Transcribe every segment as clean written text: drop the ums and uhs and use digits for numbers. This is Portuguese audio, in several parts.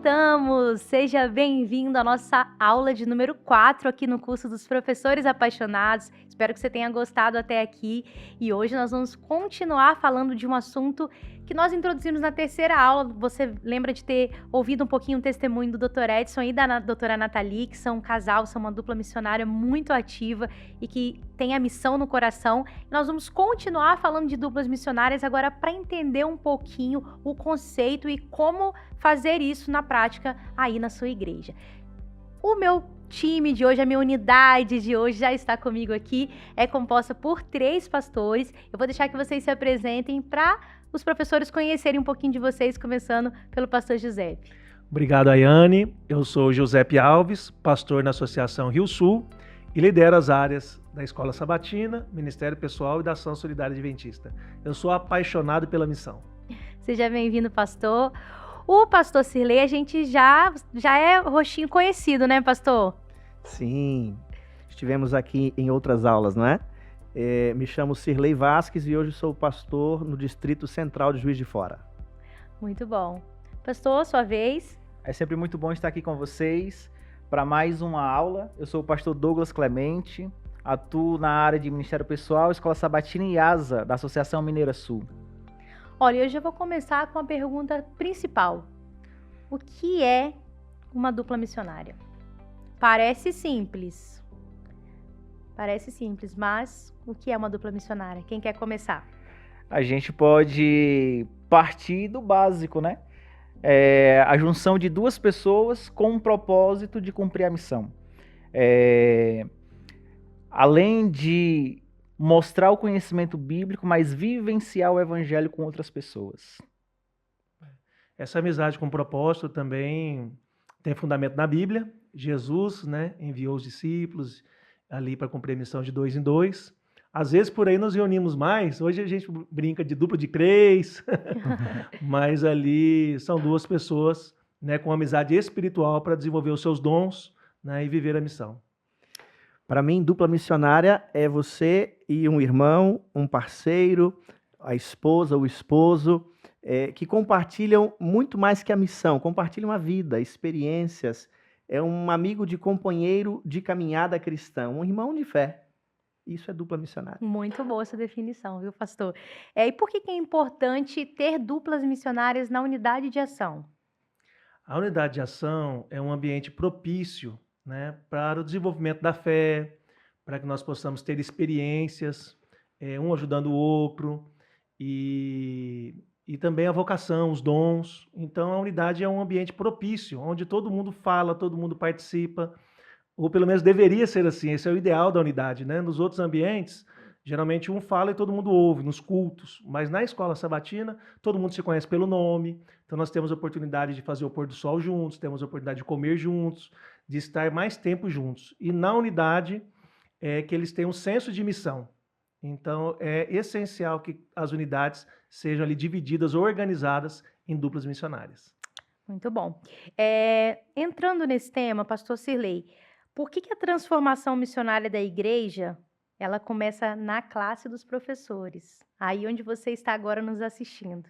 Voltamos! Seja bem-vindo à nossa aula de número 4 aqui no curso dos Professores Apaixonados. Espero que você tenha gostado até aqui. E hoje nós vamos continuar falando de um assunto que nós introduzimos na terceira aula. Você lembra de ter ouvido um pouquinho o testemunho do Dr. Edson e da doutora Nathalie, que são um casal, são uma dupla missionária muito ativa e que tem a missão no coração. Nós vamos continuar falando de duplas missionárias agora para entender um pouquinho o conceito e como fazer isso na prática aí na sua igreja. O meu time de hoje, a minha unidade de hoje já está comigo aqui, é composta por 3 pastores. Eu vou deixar que vocês se apresentem para os professores conhecerem um pouquinho de vocês, começando pelo pastor Giuseppe. Obrigado, Ayane. Eu sou Giuseppe Alves, pastor na Associação Rio Sul e lidero as áreas da Escola Sabatina, Ministério Pessoal e da Ação Solidária Adventista. Eu sou apaixonado pela missão. Seja bem-vindo, pastor. O pastor Sirley, a gente já é rostinho conhecido, né, pastor? Sim, estivemos aqui em outras aulas, não é? Me chamo Sirley Vasques e hoje sou pastor no Distrito Central de Juiz de Fora. Muito bom. Pastor, sua vez. É sempre muito bom estar aqui com vocês para mais uma aula. Eu sou o pastor Douglas Clemente, atuo na área de Ministério Pessoal, Escola Sabatina e ASA, da Associação Mineira Sul. Olha, hoje eu vou começar com a pergunta principal. O que é uma dupla missionária? Parece simples, mas o que é uma dupla missionária? Quem quer começar? A gente pode partir do básico, né? A junção de 2 pessoas com um propósito de cumprir a missão. Além de mostrar o conhecimento bíblico, mas vivenciar o evangelho com outras pessoas. Essa amizade com propósito também tem fundamento na Bíblia. Jesus, né, enviou os discípulos ali para cumprir a missão de 2 em 2. Às vezes por aí nos reunimos mais. Hoje a gente brinca de dupla de 3, mas ali são 2 pessoas, né, com amizade espiritual para desenvolver os seus dons, né, e viver a missão. Para mim, dupla missionária é você e um irmão, um parceiro, a esposa, o esposo, que compartilham muito mais que a missão, compartilham a vida, experiências. É um amigo de companheiro de caminhada cristã, um irmão de fé. Isso é dupla missionária. Muito boa essa definição, viu, pastor? E por que é importante ter duplas missionárias na unidade de ação? A unidade de ação é um ambiente propício, né, para o desenvolvimento da fé, para que nós possamos ter experiências, um ajudando o outro, e também a vocação, os dons. Então, a unidade é um ambiente propício, onde todo mundo fala, todo mundo participa, ou pelo menos deveria ser assim, esse é o ideal da unidade, né? Nos outros ambientes, geralmente um fala e todo mundo ouve, nos cultos, mas na escola sabatina, todo mundo se conhece pelo nome, então nós temos a oportunidade de fazer o pôr do sol juntos, temos a oportunidade de comer juntos, de estar mais tempo juntos. E na unidade é que eles têm um senso de missão. Então é essencial que as unidades sejam ali divididas, organizadas em duplas missionárias. Muito bom. Entrando nesse tema, pastor Sirley, por que a transformação missionária da igreja ela começa na classe dos professores? Aí onde você está agora nos assistindo.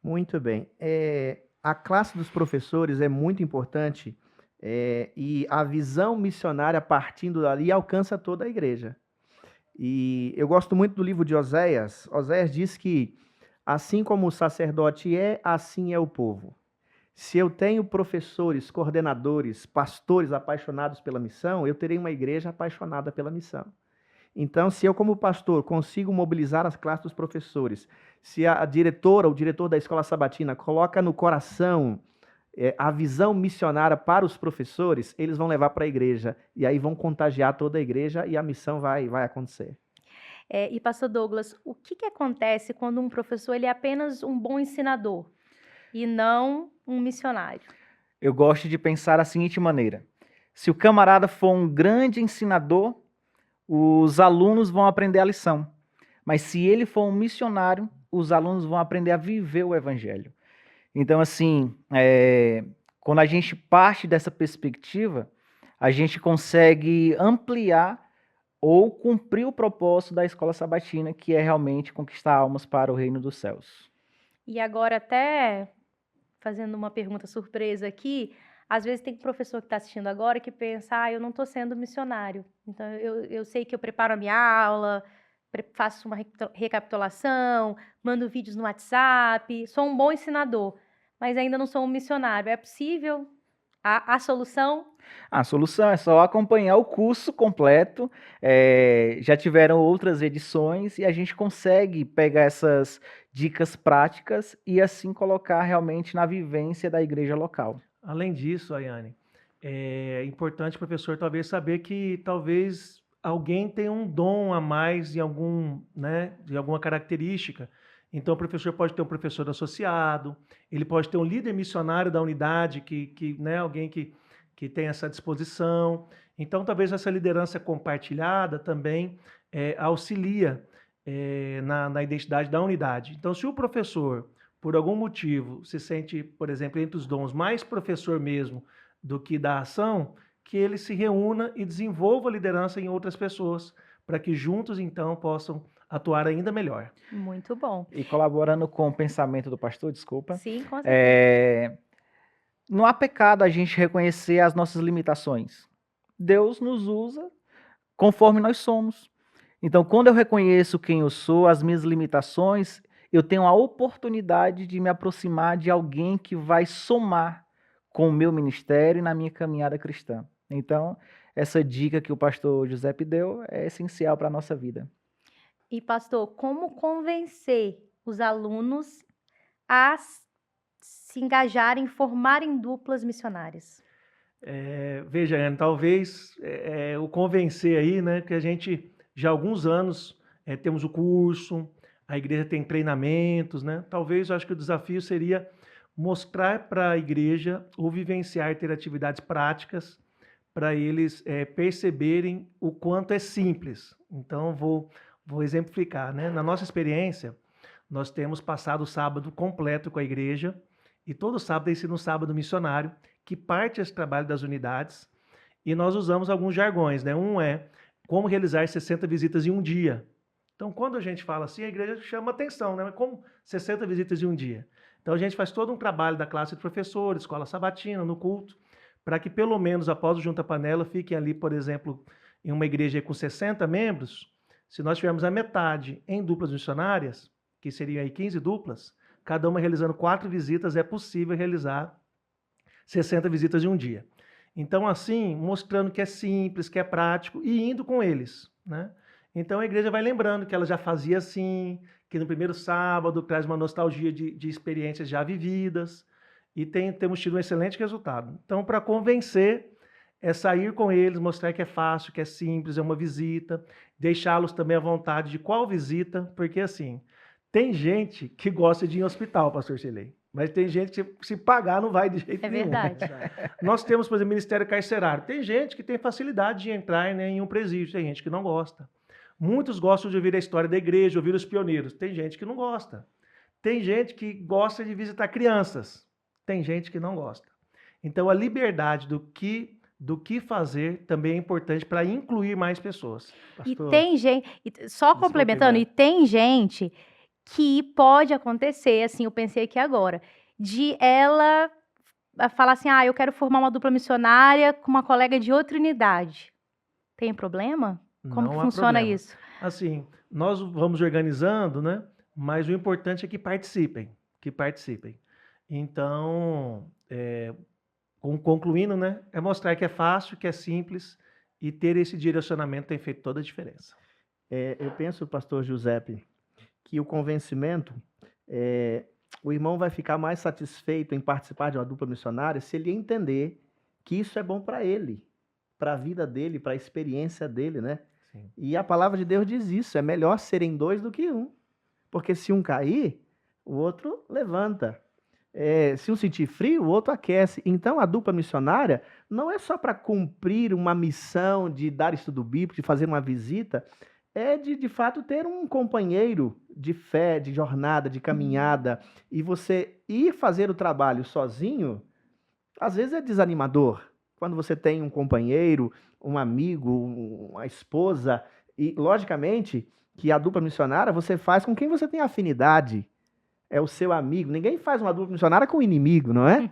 Muito bem. A classe dos professores é muito importante e a visão missionária partindo dali alcança toda a igreja. E eu gosto muito do livro de Oséias. Oséias diz que assim como o sacerdote assim é o povo. Se eu tenho professores, coordenadores, pastores apaixonados pela missão, eu terei uma igreja apaixonada pela missão. Então, se eu, como pastor, consigo mobilizar as classes dos professores, se a diretora ou o diretor da escola sabatina coloca no coração a visão missionária para os professores, eles vão levar para a igreja. E aí vão contagiar toda a igreja e a missão vai acontecer. E pastor Douglas, o que acontece quando um professor ele é apenas um bom ensinador e não um missionário? Eu gosto de pensar da seguinte maneira: se o camarada for um grande ensinador, os alunos vão aprender a lição. Mas se ele for um missionário, os alunos vão aprender a viver o evangelho. Então, assim, quando a gente parte dessa perspectiva, a gente consegue ampliar ou cumprir o propósito da escola sabatina, que é realmente conquistar almas para o reino dos céus. E agora, até fazendo uma pergunta surpresa aqui, às vezes tem um professor que está assistindo agora que pensa, eu não estou sendo missionário. Então, eu sei que eu preparo a minha aula, faço uma recapitulação, mando vídeos no WhatsApp, sou um bom ensinador, mas ainda não sou um missionário. É possível? A solução? A solução é só acompanhar o curso completo. Já tiveram outras edições e a gente consegue pegar essas dicas práticas e assim colocar realmente na vivência da igreja local. Além disso, Ayane, é importante o professor talvez saber que talvez alguém tenha um dom a mais em algum, né, de alguma característica. Então, o professor pode ter um professor associado, ele pode ter um líder missionário da unidade, né, alguém que tem essa disposição. Então, talvez essa liderança compartilhada também auxilia na identidade da unidade. Então, se o professor, por algum motivo, se sente, por exemplo, entre os dons mais professor mesmo do que da ação, que ele se reúna e desenvolva a liderança em outras pessoas, para que juntos, então, possam atuar ainda melhor. Muito bom. E colaborando com o pensamento do pastor, desculpa. Sim, com certeza. Não há pecado a gente reconhecer as nossas limitações. Deus nos usa conforme nós somos. Então, quando eu reconheço quem eu sou, as minhas limitações, eu tenho a oportunidade de me aproximar de alguém que vai somar com o meu ministério e na minha caminhada cristã. Então, essa dica que o pastor Giuseppe deu é essencial para a nossa vida. E, pastor, como convencer os alunos a se engajarem, formarem duplas missionárias? Veja, Ana, talvez o convencer aí, né, que a gente já há alguns anos temos o curso, a igreja tem treinamentos, né? Talvez eu acho que o desafio seria mostrar para a igreja ou vivenciar ter atividades práticas para eles perceberem o quanto é simples. Então, vou exemplificar, né? Na nossa experiência, nós temos passado o sábado completo com a igreja e todo sábado tem sido um sábado missionário que parte esse trabalho das unidades e nós usamos alguns jargões, né? Um é como realizar 60 visitas em um dia. Então, quando a gente fala assim, a igreja chama atenção, né? Como 60 visitas em um dia? Então, a gente faz todo um trabalho da classe de professores, escola sabatina, no culto, para que pelo menos após o Junta Panela fiquem ali, por exemplo, em uma igreja com 60 membros, se nós tivermos a metade em duplas missionárias, que seriam aí 15 duplas, cada uma realizando 4 visitas, é possível realizar 60 visitas em um dia. Então, assim, mostrando que é simples, que é prático e indo com eles, né? Então, a igreja vai lembrando que ela já fazia assim, que no primeiro sábado traz uma nostalgia de experiências já vividas e temos tido um excelente resultado. Então, para convencer, é sair com eles, mostrar que é fácil, que é simples, é uma visita, deixá-los também à vontade de qual visita, porque assim, tem gente que gosta de ir em hospital, pastor Silei, mas tem gente que se pagar não vai de jeito nenhum. É verdade. Nós temos, por exemplo, Ministério Carcerário. Tem gente que tem facilidade de entrar, né, em um presídio, tem gente que não gosta. Muitos gostam de ouvir a história da igreja, ouvir os pioneiros. Tem gente que não gosta. Tem gente que gosta de visitar crianças. Tem gente que não gosta. Então, a liberdade do que fazer também é importante para incluir mais pessoas. Pastor, e tem gente, só complementando, e tem gente que pode acontecer, assim, eu pensei aqui agora, de ela falar assim, eu quero formar uma dupla missionária com uma colega de outra unidade. Tem problema? Como que funciona isso? Assim, nós vamos organizando, né? Mas o importante é que participem, Então, concluindo, né? É mostrar que é fácil, que é simples e ter esse direcionamento tem feito toda a diferença. Eu penso, pastor Giuseppe, que o convencimento, o irmão vai ficar mais satisfeito em participar de uma dupla missionária se ele entender que isso é bom para ele, para a vida dele, para a experiência dele, né? Sim. E a palavra de Deus diz isso, é melhor serem 2 do que 1, porque se um cair, o outro levanta. Se um sentir frio, o outro aquece. Então, a dupla missionária não é só para cumprir uma missão de dar estudo bíblico, de fazer uma visita, é de fato ter um companheiro de fé, de jornada, de caminhada, e você ir fazer o trabalho sozinho, às vezes é desanimador. Quando você tem um companheiro, um amigo, uma esposa, e logicamente que a dupla missionária você faz com quem você tem afinidade. é o seu amigo. Ninguém faz uma dupla missionária com o inimigo, não é?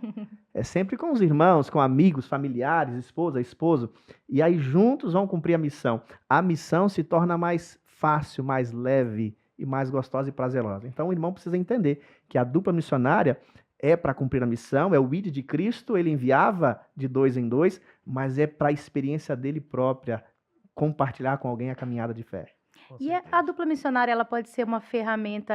É sempre com os irmãos, com amigos, familiares, esposa, esposo. E aí juntos vão cumprir a missão. A missão se torna mais fácil, mais leve e mais gostosa e prazerosa. Então o irmão precisa entender que a dupla missionária é para cumprir a missão, é o ID de Cristo, ele enviava de 2 em 2, mas é para a experiência dele própria, compartilhar com alguém a caminhada de fé. Com E certeza. a dupla missionária, ela pode ser uma ferramenta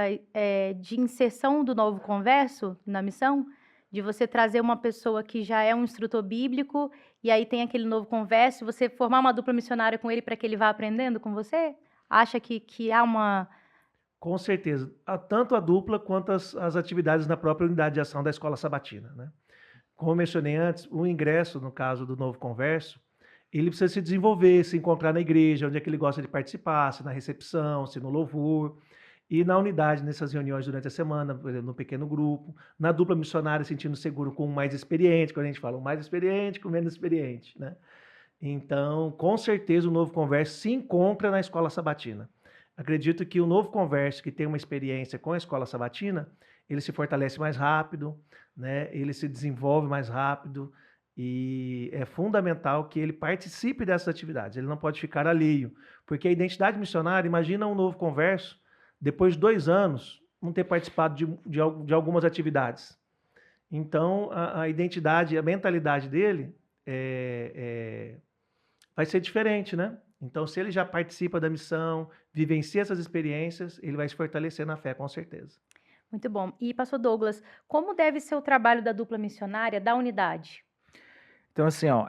de inserção do novo converso na missão? De você trazer uma pessoa que já é um instrutor bíblico, e aí tem aquele novo converso, você formar uma dupla missionária com ele para que ele vá aprendendo com você? Acha que há uma... Com certeza. Tanto a dupla quanto as atividades na própria unidade de ação da Escola Sabatina, né? Como eu mencionei antes, o ingresso, no caso do novo converso, ele precisa se desenvolver, se encontrar na igreja, onde é que ele gosta de participar, se na recepção, se no louvor, e na unidade, nessas reuniões durante a semana, por exemplo, no pequeno grupo, na dupla missionária, sentindo seguro com o mais experiente, quando a gente fala o mais experiente com o menos experiente, né? Então, com certeza, o novo converso se encontra na Escola Sabatina. Acredito que o novo converso que tem uma experiência com a Escola Sabatina, ele se fortalece mais rápido, né? Ele se desenvolve mais rápido, e é fundamental que ele participe dessas atividades. Ele não pode ficar alheio, porque a identidade missionária, imagina um novo converso, depois de 2 anos, não ter participado de algumas atividades. Então, a identidade, a mentalidade dele vai ser diferente, né? Então, se ele já participa da missão, vivencia essas experiências, ele vai se fortalecer na fé, com certeza. Muito bom. E, pastor Douglas, como deve ser o trabalho da dupla missionária da unidade? Então, assim, ó,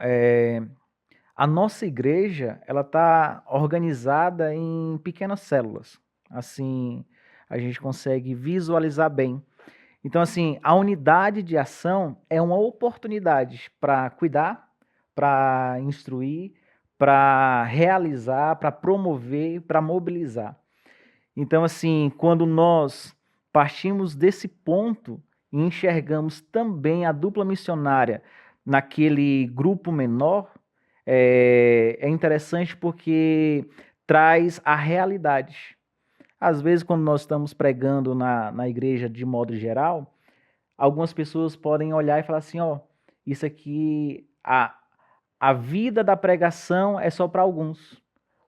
a nossa igreja, ela está organizada em pequenas células. Assim, a gente consegue visualizar bem. Então, assim, a unidade de ação é uma oportunidade para cuidar, para instruir, para realizar, para promover, para mobilizar. Então, assim, quando nós partimos desse ponto e enxergamos também a dupla missionária naquele grupo menor, é interessante porque traz a realidade. Às vezes, quando nós estamos pregando na igreja de modo geral, algumas pessoas podem olhar e falar assim, ó, isso aqui, a vida da pregação é só para alguns.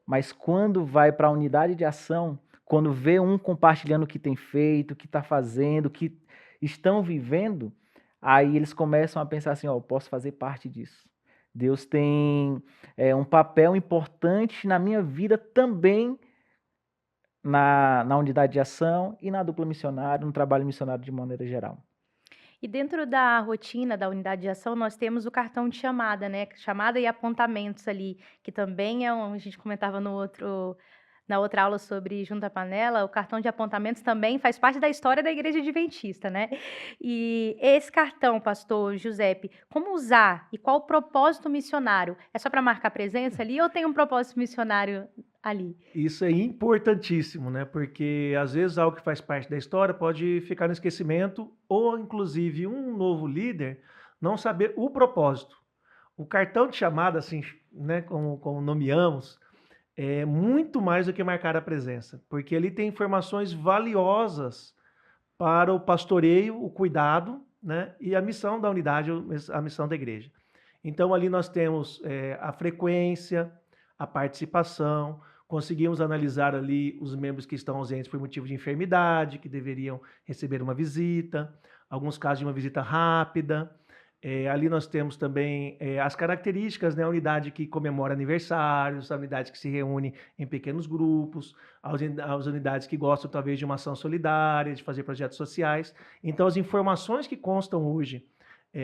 Mas quando vai para a unidade de ação, quando vê um compartilhando o que tem feito, o que está fazendo, o que estão vivendo, aí eles começam a pensar assim, ó, eu posso fazer parte disso. Deus tem um papel importante na minha vida também, na unidade de ação e na dupla missionária, no trabalho missionário de maneira geral. E dentro da rotina da unidade de ação, nós temos o cartão de chamada, né? Chamada e apontamentos ali, que também a gente comentava na outra aula sobre Junta Panela, o cartão de apontamentos também faz parte da história da Igreja Adventista, né? E esse cartão, pastor Giuseppe, como usar e qual o propósito missionário? É só para marcar presença ali ou tem um propósito missionário ali? Isso é importantíssimo, né? Porque às vezes algo que faz parte da história pode ficar no esquecimento, ou inclusive um novo líder não saber o propósito. O cartão de chamada, assim, né, como nomeamos, é muito mais do que marcar a presença, porque ali tem informações valiosas para o pastoreio, o cuidado, né, e a missão da unidade, a missão da igreja. Então ali nós temos a frequência, a participação, conseguimos analisar ali os membros que estão ausentes por motivo de enfermidade, que deveriam receber uma visita, alguns casos de uma visita rápida. Ali nós temos também as características, né? A unidade que comemora aniversários, a unidade que se reúne em pequenos grupos, as unidades que gostam talvez de uma ação solidária, de fazer projetos sociais. Então as informações que constam hoje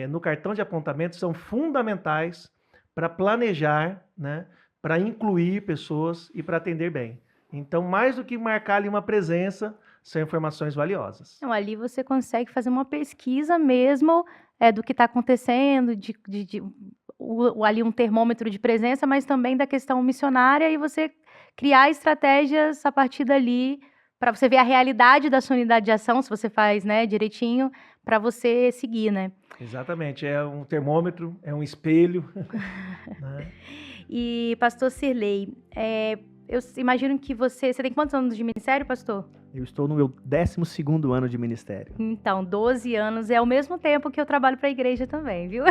no cartão de apontamento são fundamentais para planejar, né? Para incluir pessoas e para atender bem. Então, mais do que marcar ali uma presença, são informações valiosas. Então, ali você consegue fazer uma pesquisa mesmo do que está acontecendo, ali um termômetro de presença, mas também da questão missionária, e você criar estratégias a partir dali, para você ver a realidade da sua unidade de ação, se você faz, né, direitinho, para você seguir, né? Exatamente, é um termômetro, é um espelho. Né? E, pastor Sirlei, eu imagino que você tem quantos anos de ministério, pastor? Eu estou no meu 12º ano de ministério. Então, 12 anos é o mesmo tempo que eu trabalho para a igreja também, viu?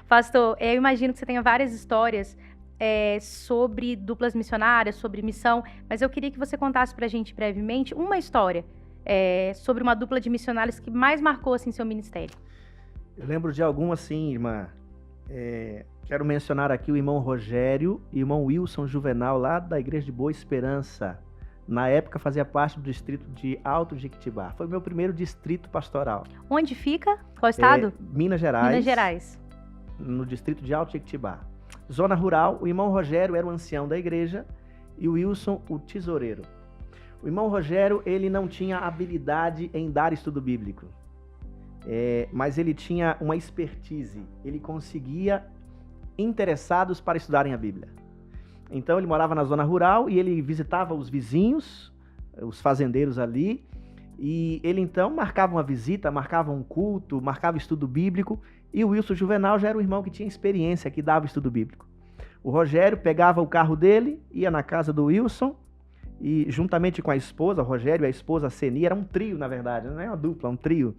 Pastor, eu imagino que você tenha várias histórias sobre duplas missionárias, sobre missão, mas eu queria que você contasse para a gente brevemente uma história sobre uma dupla de missionários que mais marcou assim, seu ministério. Eu lembro de algum assim, irmã. Quero mencionar aqui o irmão Rogério e o irmão Wilson Juvenal, lá da Igreja de Boa Esperança. Na época fazia parte do distrito de Alto Jequitibá. Foi o meu primeiro distrito pastoral. Onde fica? Qual estado? Minas Gerais. Minas Gerais. No distrito de Alto Jequitibá. Zona rural, o irmão Rogério era o ancião da igreja e o Wilson o tesoureiro. O irmão Rogério, ele não tinha habilidade em dar estudo bíblico, mas ele tinha uma expertise. Ele conseguia interessados para estudarem a Bíblia. Então ele morava na zona rural e ele visitava os vizinhos, os fazendeiros ali, e ele então marcava uma visita, marcava um culto, marcava estudo bíblico, e o Wilson Juvenal já era o irmão que tinha experiência, que dava estudo bíblico. O Rogério pegava o carro dele, ia na casa do Wilson, e juntamente com a esposa, o Rogério e a esposa Seni, era um trio na verdade, não é uma dupla, um trio,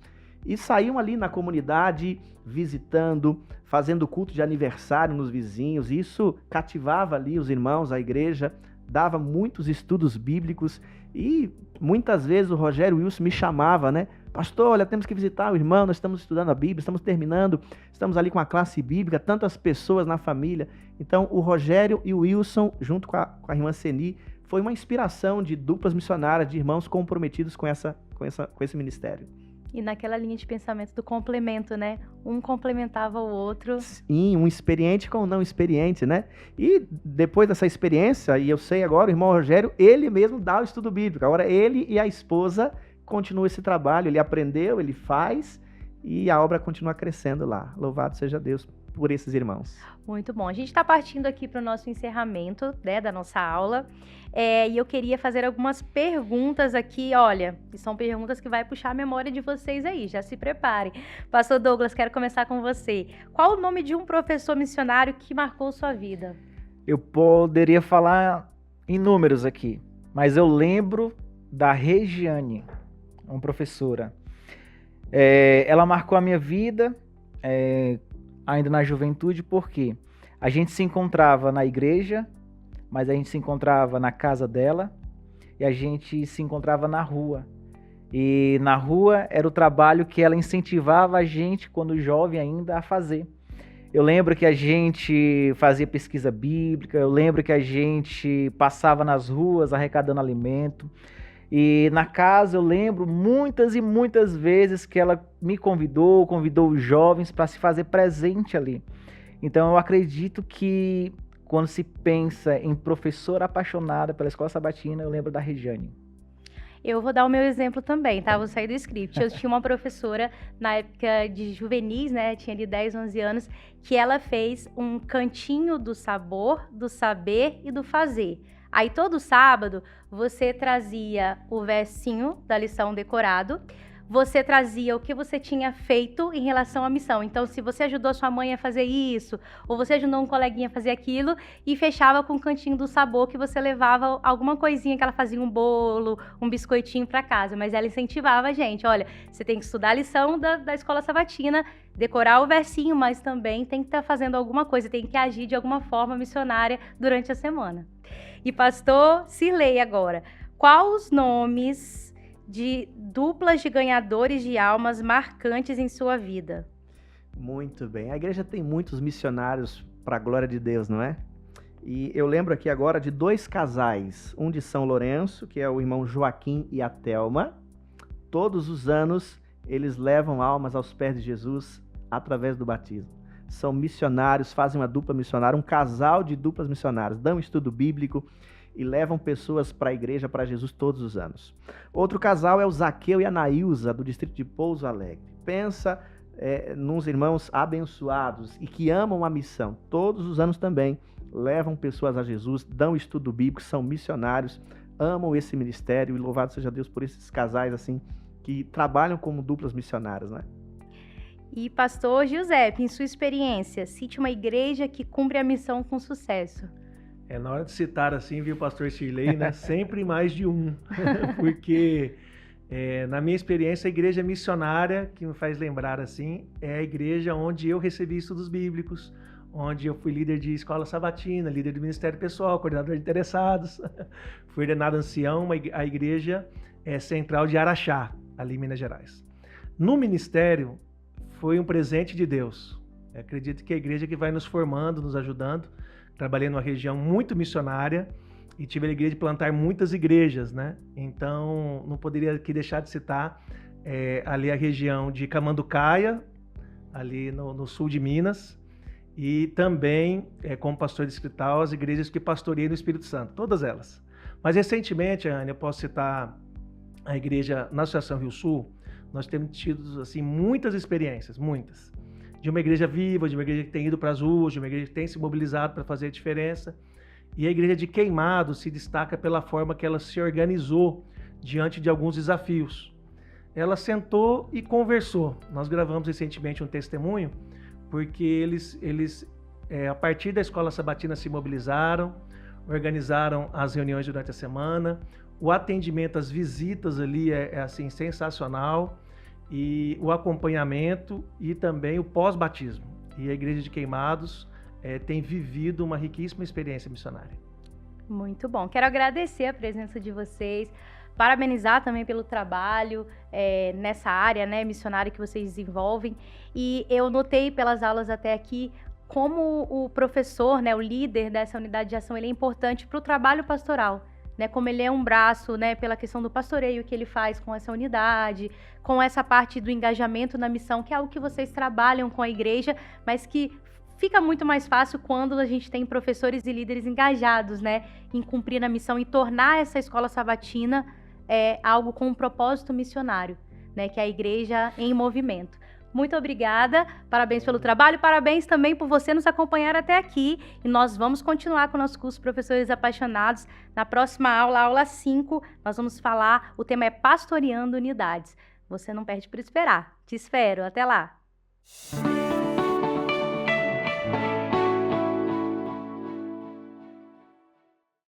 e saíam ali na comunidade, visitando, fazendo culto de aniversário nos vizinhos. Isso cativava ali os irmãos, a igreja, dava muitos estudos bíblicos e muitas vezes o Rogério e o Wilson me chamava, né? Pastor, olha, temos que visitar o irmão, nós estamos estudando a Bíblia, estamos terminando, estamos ali com a classe bíblica, tantas pessoas na família. Então o Rogério e o Wilson, junto com a irmã Seni, foi uma inspiração de duplas missionárias, de irmãos comprometidos com esse ministério. E naquela linha de pensamento do complemento, né? Um complementava o outro. Sim, um experiente com o não experiente, né? E depois dessa experiência, e eu sei agora, o irmão Rogério, ele mesmo dá o estudo bíblico. Agora ele e a esposa continuam esse trabalho. Ele aprendeu, ele faz, e a obra continua crescendo lá. Louvado seja Deus por esses irmãos. Muito bom. A gente está partindo aqui para o nosso encerramento, né, da nossa aula. E eu queria fazer algumas perguntas aqui, olha, que são perguntas que vai puxar a memória de vocês aí, já se preparem. Pastor Douglas, quero começar com você. Qual o nome de um professor missionário que marcou sua vida? Eu poderia falar em números aqui, mas eu lembro da Regiane, uma professora. Ela marcou a minha vida ainda na juventude, porque a gente se encontrava na igreja, mas a gente se encontrava na casa dela e a gente se encontrava na rua. E na rua era o trabalho que ela incentivava a gente, quando jovem ainda, a fazer. Eu lembro que a gente fazia pesquisa bíblica, eu lembro que a gente passava nas ruas arrecadando alimento. E na casa eu lembro muitas e muitas vezes que ela me convidou os jovens para se fazer presente ali. Então eu acredito que quando se pensa em professora apaixonada pela Escola Sabatina, eu lembro da Regiane. Eu vou dar o meu exemplo também, tá? Vou sair do script. Eu tinha uma professora na época de juvenis, né? Tinha ali 10, 11 anos, que ela fez um cantinho do sabor, do saber e do fazer. Aí todo sábado você trazia o versinho da lição decorado, você trazia o que você tinha feito em relação à missão. Então, se você ajudou sua mãe a fazer isso, ou você ajudou um coleguinha a fazer aquilo, e fechava com o cantinho do sabor, que você levava alguma coisinha que ela fazia, um bolo, um biscoitinho para casa. Mas ela incentivava a gente, olha, você tem que estudar a lição da Escola Sabatina, decorar o versinho, mas também tem que estar fazendo alguma coisa, tem que agir de alguma forma missionária durante a semana. E pastor Cirlei agora, quais os nomes de duplas de ganhadores de almas marcantes em sua vida? Muito bem. A igreja tem muitos missionários para a glória de Deus, não é? E eu lembro aqui agora de 2 casais, um de São Lourenço, que é o irmão Joaquim e a Thelma. Todos os anos eles levam almas aos pés de Jesus através do batismo. São missionários, fazem uma dupla missionária, um casal de duplas missionárias, dão estudo bíblico e levam pessoas para a igreja, para Jesus, todos os anos. Outro casal é o Zaqueu e a Nailza, do distrito de Pouso Alegre. Pensa nos irmãos abençoados e que amam a missão. Todos os anos também levam pessoas a Jesus, dão estudo bíblico, são missionários, amam esse ministério, e louvado seja Deus por esses casais assim que trabalham como duplas missionárias, né? E pastor Giuseppe, em sua experiência, cite uma igreja que cumpre a missão com sucesso. Na hora de citar assim, viu, pastor Shirley, né? Sempre mais de um. Porque, na minha experiência, a igreja missionária, que me faz lembrar assim, é a igreja onde eu recebi estudos bíblicos, onde eu fui líder de escola sabatina, líder do ministério pessoal, coordenador de interessados, fui ordenado ancião, a igreja central de Araxá, ali em Minas Gerais. No ministério, foi um presente de Deus. Eu acredito que é a igreja que vai nos formando, nos ajudando. Trabalhei numa região muito missionária e tive a alegria de plantar muitas igrejas, né? Então, não poderia aqui deixar de citar ali a região de Camanducaia, ali no sul de Minas, e também, como pastor distrital, as igrejas que pastoreei no Espírito Santo, todas elas. Mas recentemente, Ana, eu posso citar a igreja na Associação Rio Sul. Nós temos tido assim, muitas experiências, muitas. De uma igreja viva, de uma igreja que tem ido para as ruas, de uma igreja que tem se mobilizado para fazer a diferença. E a igreja de Queimados se destaca pela forma que ela se organizou diante de alguns desafios. Ela sentou e conversou. Nós gravamos recentemente um testemunho, porque eles a partir da escola sabatina se mobilizaram, organizaram as reuniões durante a semana, o atendimento, as visitas ali assim, sensacional, e o acompanhamento e também o pós-batismo. E a Igreja de Queimados tem vivido uma riquíssima experiência missionária. Muito bom. Quero agradecer a presença de vocês, parabenizar também pelo trabalho nessa área, né, missionária que vocês desenvolvem. E eu notei pelas aulas até aqui como o professor, né, o líder dessa unidade de ação, ele é importante para o trabalho pastoral. Né, como ele é um braço, né, pela questão do pastoreio que ele faz com essa unidade, com essa parte do engajamento na missão, que é algo que vocês trabalham com a igreja, mas que fica muito mais fácil quando a gente tem professores e líderes engajados, né, em cumprir a missão e tornar essa escola sabatina algo com um propósito missionário, né, que é a igreja em movimento. Muito obrigada, parabéns pelo trabalho, parabéns também por você nos acompanhar até aqui, e nós vamos continuar com o nosso curso Professores Apaixonados. Na próxima aula, aula 5, nós vamos falar, o tema é Pastoreando Unidades. Você não perde por esperar. Te espero, até lá!